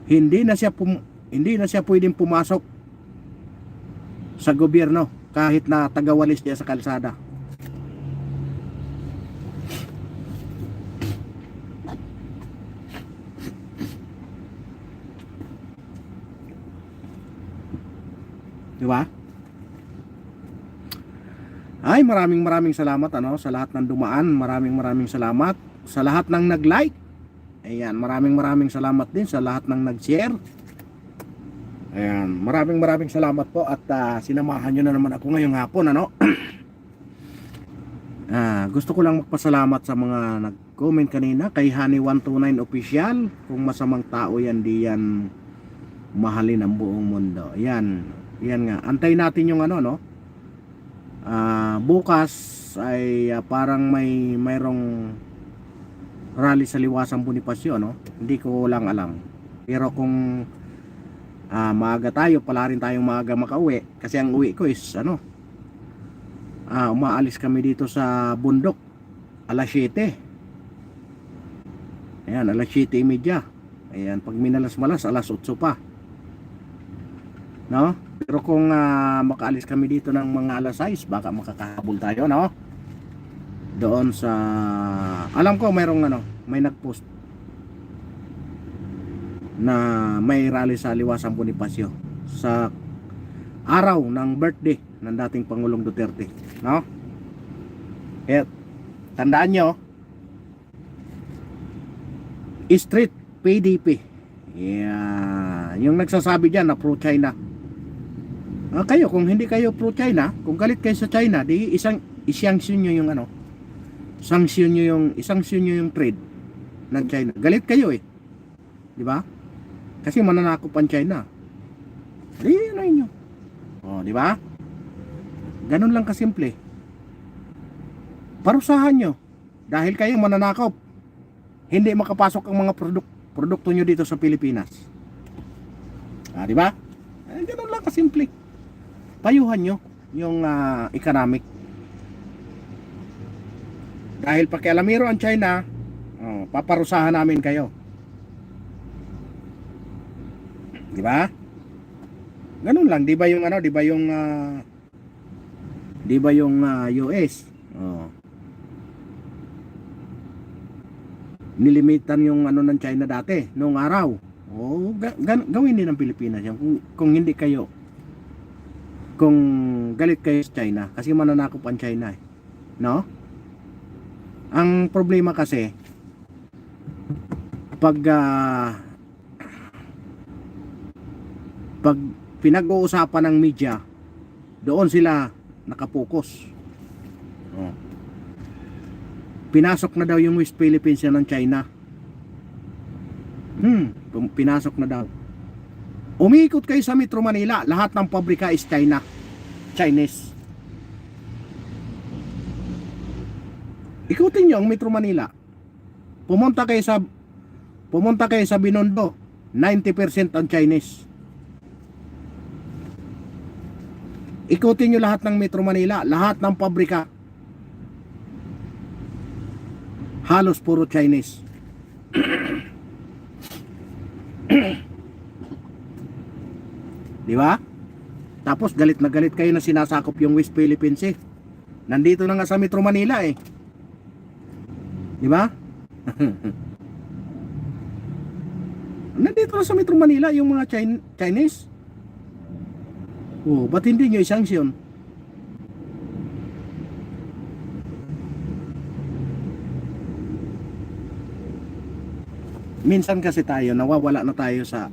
hindi na siya pwedeng pumasok sa gobyerno kahit na tagawalis niya sa kalsada. Di ba? Ay, maraming salamat sa lahat ng dumaan. Maraming salamat sa lahat ng nag-like. Ayan, maraming salamat din sa lahat ng nag-share. Ayan, maraming salamat po at sinamahan nyo na naman ako ngayong hapon, gusto ko lang magpasalamat sa mga nag-comment kanina kay Honey129 Official. Kung masamang tao yan, di yan mahalin ang buong mundo. Yan nga. Antay natin yung bukas ay parang mayroong rally sa Liwasang Bonifacio, Hindi ko lang alam. Pero kung maaga tayo, pala rin tayong maaga makauwi kasi ang uwi ko is umaalis kami dito sa bundok alas 7. Ayan, alas 7:30. Ayan, pag minalas-malas alas 8 pa, pero kung makaalis kami dito ng mga alas 6, baka makakahabol tayo, doon sa, alam ko may nagpost na may rally sa Liwasang Bonifacio sa araw ng birthday ng dating Pangulong Duterte, Kaya tandaan nyo, Street PDP. Yung nagsasabi dyan na pro-China, kayo kung hindi kayo pro-China, kung galit kayo sa China, di isanksyon nyo yung sanksyon nyo yung trade ng China. Galit kayo di ba? Kasi mananakop ang China. Di nyo. Di ba? Ganun lang kasimple. Parusahan nyo. Dahil kayo mananakop, hindi makapasok ang mga produkto nyo dito sa Pilipinas. Di ba? Ganun lang kasimple. Payuhan nyo yung economic. Dahil pakialamero ang China, paparusahan namin kayo. Di ba? Ganun lang, di ba yung US? Nilimitan yung ng China dati noong araw. Gawin din ng Pilipinas yan kung hindi kayo, kung galit kayo sa China kasi mananakop ang China, Ang problema kasi pag pinag-uusapan ng media, doon sila nakapokus. Pinasok na daw yung West Philippines ng China. Pinasok na daw. Umiikot kayo sa Metro Manila, lahat ng pabrika is Chinese. Ikutin nyo ang Metro Manila. Pumunta kayo sa Binondo, 90% ang Chinese. Ikutin nyo lahat ng Metro Manila, lahat ng pabrika, halos puro Chinese. Di ba? Tapos galit na galit kayo na sinasakop yung West Philippines Nandito na nga sa Metro Manila Di ba? Nandito na sa Metro Manila yung mga Chinese. Ba't hindi nyo isanksyon? Minsan kasi tayo, nawawala na tayo sa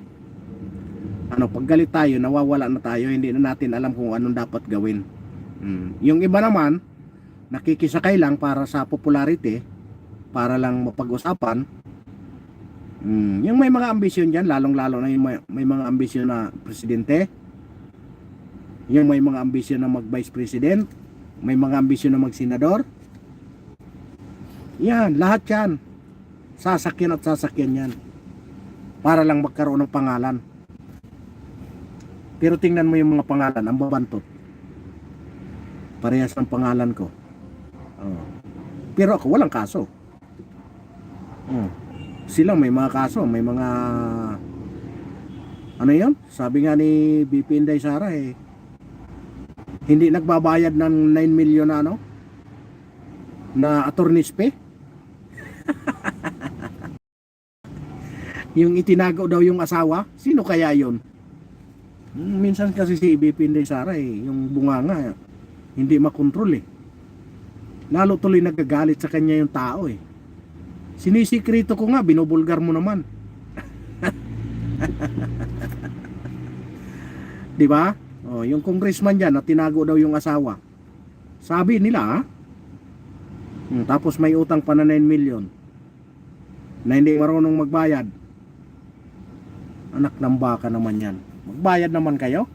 pag galit tayo, nawawala na tayo, hindi na natin alam kung anong dapat gawin. Yung iba naman, nakikisakay lang para sa popularity, para lang mapag-usapan. Yung may mga ambisyon dyan, lalong-lalo na yung may mga ambisyon na presidente, yung may mga ambisyon na mag-vice president, may mga ambisyon na mag-senador. Yan, lahat yan. Sasakyan at sasakyan yan. Para lang magkaroon ng pangalan. Pero tingnan mo yung mga pangalan, ang babantot. Parehas ng pangalan ko. Pero ako walang kaso. Sila may mga kaso, may mga Ano yun? Sabi nga ni BP Inday Sara hindi nagbabayad ng 9 million na ano? Na attorney's fee? Yung itinago daw yung asawa? Sino kaya yun? Minsan kasi si BP Inday Sara yung bunganga hindi makontrol lalo tuloy nagagalit sa kanya yung tao Sinisikrito ko nga, binubulgar mo naman. Di ba? Oh, yung congressman diyan na tinago daw yung asawa. Sabi nila, tapos may utang pa na 9 million na hindi marunong magbayad. Anak ng baka naman yan. Magbayad naman kayo.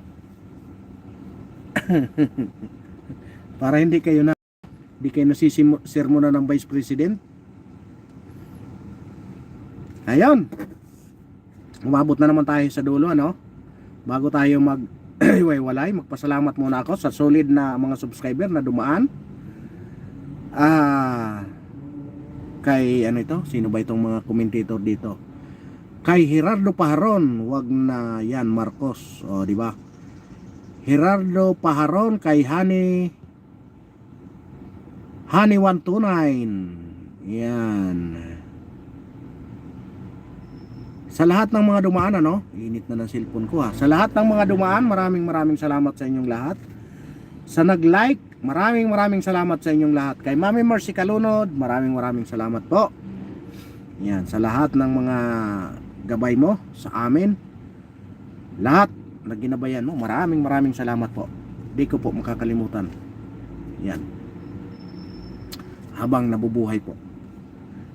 Para hindi kayo nasisirmonan ng Vice President. Ayun. Umabot na naman tayo sa dulo, ano? Bago tayo mag-iwalay, magpasalamat muna ako sa solid na mga subscriber na dumaan. Kay ano ito? Sino ba itong mga commentator dito? Kay Gerardo Pajaron, wag na yan Marcos, o di ba? Gerardo Pajaron, kay Hani 129. Yan. Sa lahat ng mga dumaan, ano? Init na ng cellphone ko ha. Sa lahat ng mga dumaan, maraming salamat sa inyong lahat. Sa nag-like, maraming salamat sa inyong lahat. Kay Mami Mercy Kalunod, maraming salamat po. Yan, sa lahat ng mga gabay mo sa amin, lahat na ginabayan mo, maraming salamat po. Di ko po makakalimutan. Yan. Habang nabubuhay po.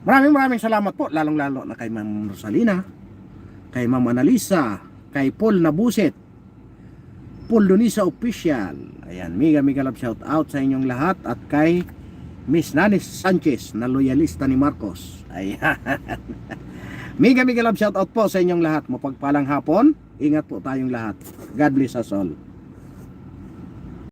Maraming salamat po, lalong-lalo na kay Ma'am Rosalina, kay Ma'am Analisa, kay Paul Nabuset, Paul Donisa Official. Ayan, mega love shout out sa inyong lahat, at kay Miss Nanis Sanchez na loyalista ni Marcos. Ayan. mega love shout out po sa inyong lahat. Mapagpalang hapon. Ingat po tayong lahat. God bless us all.